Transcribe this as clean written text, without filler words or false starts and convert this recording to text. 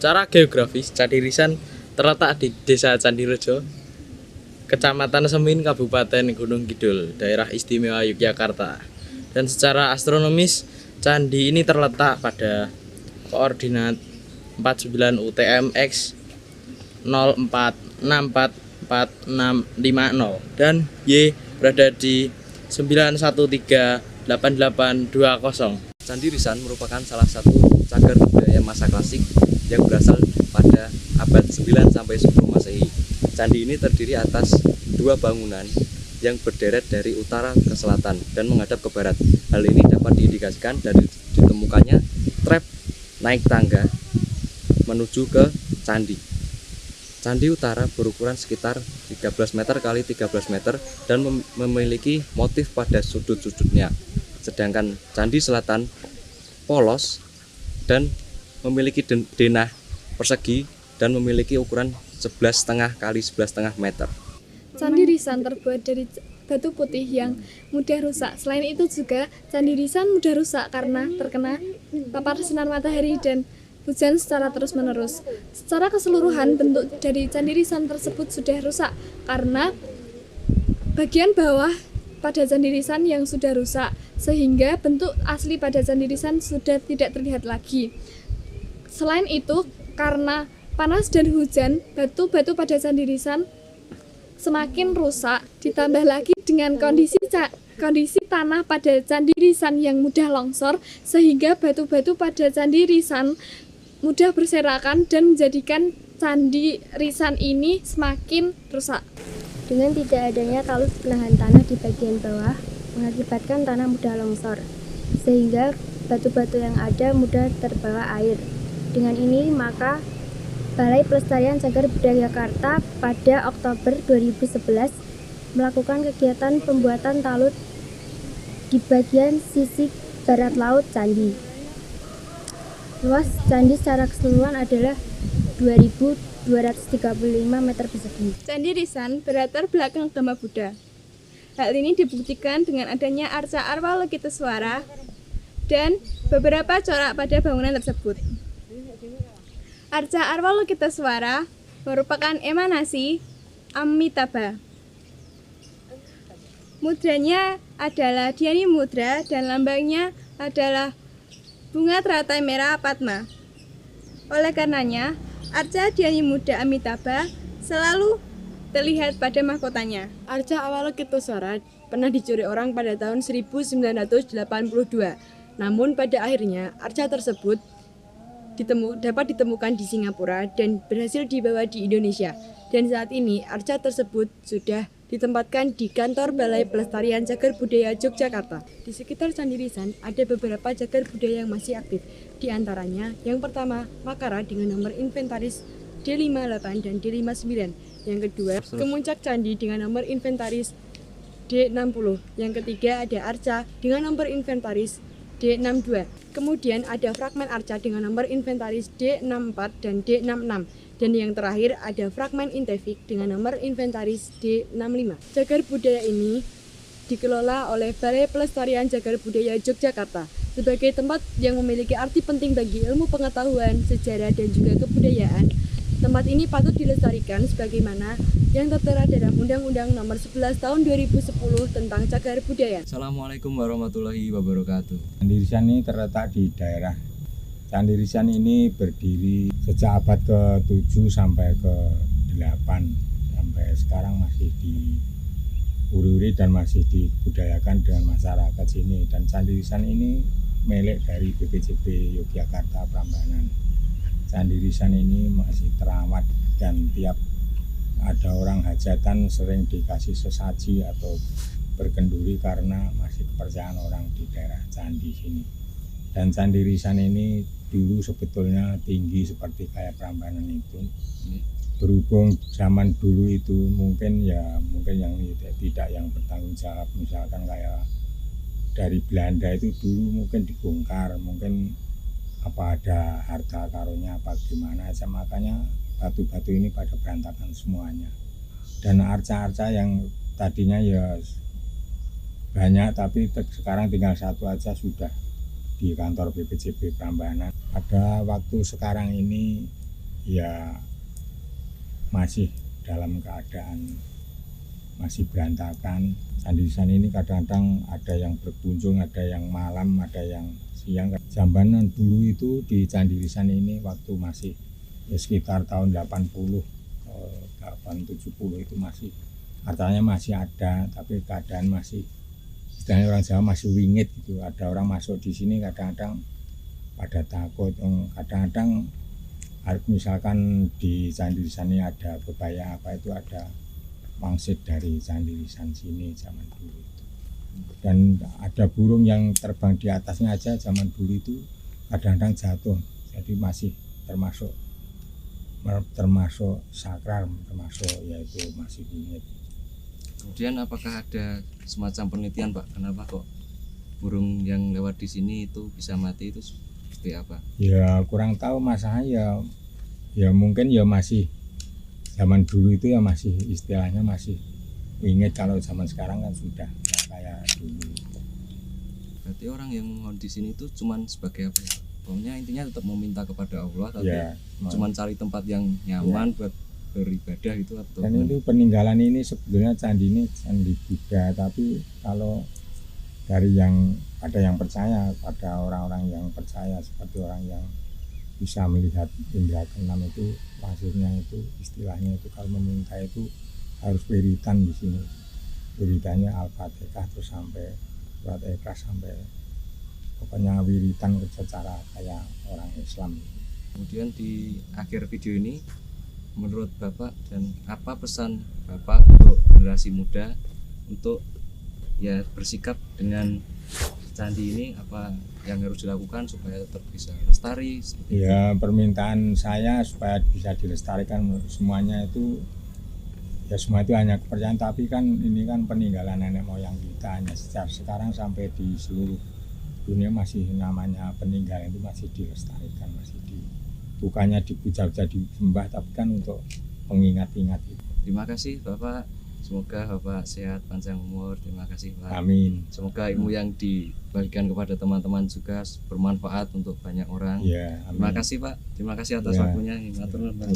Secara geografis, Candi Risan terletak di Desa Candirejo, Kecamatan Semin, Kabupaten Gunung Kidul, Daerah Istimewa Yogyakarta. Dan secara astronomis, candi ini terletak pada koordinat 49 UTM-X 04644650 dan Y berada di 9138820. Candi Risan merupakan salah satu cagar budaya masa klasik yang berasal pada abad 9 sampai 10 Masehi. Candi ini terdiri atas dua bangunan yang berderet dari utara ke selatan dan menghadap ke barat. Hal ini dapat diindikasikan dari ditemukannya trap naik tangga menuju ke candi. Candi utara berukuran sekitar 13 meter kali 13 meter dan memiliki motif pada sudut-sudutnya. Sedangkan candi selatan polos dan memiliki denah persegi dan memiliki ukuran 11,5 kali 11,5 meter. Candi Risan terbuat dari batu putih yang mudah rusak. Selain itu juga Candi Risan mudah rusak karena terkena papar sinar matahari dan hujan secara terus-menerus. Secara keseluruhan bentuk dari Candi Risan tersebut sudah rusak karena bagian bawah pada Candi Risan yang sudah rusak, sehingga bentuk asli pada Candi Risan sudah tidak terlihat lagi. Selain itu, karena panas dan hujan, batu-batu pada Candi Risan semakin rusak, ditambah lagi dengan kondisi tanah pada Candi Risan yang mudah longsor, sehingga batu-batu pada Candi Risan mudah berserakan dan menjadikan Candi Risan ini semakin rusak. Dengan tidak adanya talus belahan tanah di bagian bawah mengakibatkan tanah mudah longsor, sehingga batu-batu yang ada mudah terbawa air. Dengan ini maka Balai Pelestarian Cagar Budaya Jakarta pada Oktober 2011 melakukan kegiatan pembuatan talud di bagian sisi barat laut candi. Luas candi secara keseluruhan adalah 2.235 meter persegi. Candi Risan berlatar belakang agama Buddha. Hal ini dibuktikan dengan adanya arca Arwalokiteswara dan beberapa corak pada bangunan tersebut. Arca Arwalokiteswara merupakan emanasi Amitabha. Mudranya adalah Dhyani Mudra dan lambangnya adalah bunga teratai merah Padma. Oleh karenanya, arca Dhyani Mudra Amitabha selalu terlihat pada mahkotanya. Arca Awalokiteswara pernah dicuri orang pada tahun 1982. Namun pada akhirnya arca tersebut dapat ditemukan di Singapura dan berhasil dibawa di Indonesia. Dan saat ini arca tersebut sudah ditempatkan di kantor Balai Pelestarian Cagar Budaya Yogyakarta. Di sekitar Candi Risan ada beberapa cagar budaya yang masih aktif. Di antaranya yang pertama Makara dengan nomor inventaris D58 dan D59. Yang kedua Kemuncak Candi dengan nomor inventaris D60. Yang ketiga ada Arca dengan nomor inventaris D62. Kemudian ada fragmen arca dengan nomor inventaris D64 dan D66. Dan yang terakhir ada fragmen intefik dengan nomor inventaris D65. Cagar budaya ini dikelola oleh Balai Pelestarian Cagar Budaya Yogyakarta sebagai tempat yang memiliki arti penting bagi ilmu pengetahuan, sejarah, dan juga kebudayaan. Tempat ini patut dilestarikan sebagaimana yang tertera dalam Undang-Undang Nomor 11 Tahun 2010 tentang Cagar Budaya. Assalamualaikum warahmatullahi wabarakatuh. Candi Risan ini terletak di daerah. Candi Risan ini berdiri sejak abad ke-7 sampai ke-8 sampai sekarang masih diuri-uri dan masih dibudayakan dengan masyarakat sini. Dan Candi Risan ini milik dari BPCB Yogyakarta Prambanan. Candi Risan ini masih terawat dan tiap ada orang hajatan sering dikasih sesaji atau berkenduri karena masih kepercayaan orang di daerah candi sini. Dan Candi Risan ini dulu sebetulnya tinggi seperti kayak Prambanan itu. Berhubung zaman dulu itu mungkin yang tidak yang bertanggung jawab, misalkan kayak dari Belanda itu dulu mungkin dibongkar, mungkin apa ada harta karunnya apa gimana aja, makanya batu-batu ini pada berantakan semuanya. Dan arca-arca yang tadinya ya banyak tapi sekarang tinggal satu aja sudah di kantor BPCB Prambanan. Pada waktu sekarang ini ya masih dalam keadaan masih berantakan. Candi Risan ini kadang-kadang ada yang berkunjung, ada yang malam, ada yang siang. Zaman dulu itu di Candi Risan ini waktu masih ya sekitar tahun 80 70 itu masih artinya masih ada, tapi keadaan masih istilahnya orang Jawa masih wingit gitu. Ada orang masuk di sini kadang-kadang pada takut, kadang-kadang misalkan di Candi Risan ini ada bebaya apa itu ada wangsit dari Candi Risan sini zaman dulu itu. Dan ada burung yang terbang di atasnya aja zaman dulu itu kadang-kadang jatuh, jadi masih termasuk sakral, termasuk yaitu masih wingit. Kemudian apakah ada semacam penelitian Pak, kenapa kok burung yang lewat di sini itu bisa mati, itu seperti apa? Ya kurang tahu masalahnya, ya mungkin ya masih zaman dulu itu ya masih istilahnya masih wingit. Kalau zaman sekarang kan sudah nggak kayak dulu. Berarti orang yang mohon di sini itu cuman sebagai apa ya? Pokoknya intinya tetap meminta kepada Allah, tapi Ya, cuman cari tempat yang nyaman buat beribadah gitu atau dan itu peninggalan ini sebetulnya candi ini candi Buddha, tapi kalau dari yang ada yang percaya, pada orang-orang yang percaya seperti orang yang bisa melihat indera keenam itu, maksudnya itu istilahnya itu kalau meminta itu harus wiritan di sini. Wiritannya Al-Fatihah terus sampai surat Ikhlas, sampai pokoknya wiritan secara kayak orang Islam. Kemudian di akhir video ini, menurut Bapak dan apa pesan Bapak untuk generasi muda untuk ya bersikap dengan candi ini, apa yang harus dilakukan supaya tetap bisa lestari seperti itu? Ya permintaan saya supaya bisa dilestarikan semuanya itu, ya semua itu hanya kepercayaan, tapi kan ini kan peninggalan nenek moyang kita, hanya sejak sekarang sampai di seluruh dunia masih namanya peninggalan itu masih dilestarikan, masih bukannya dipuja-puja disembah, tapi kan untuk pengingat-ingat itu. Terima kasih Bapak, semoga Bapak sehat panjang umur. Terima kasih Pak. Amin. Semoga ilmu yang dibagikan kepada teman-teman juga bermanfaat untuk banyak orang. Ya, amin. Terima kasih Pak, terima kasih atas Ya. waktunya. Matur nuwun, Pak.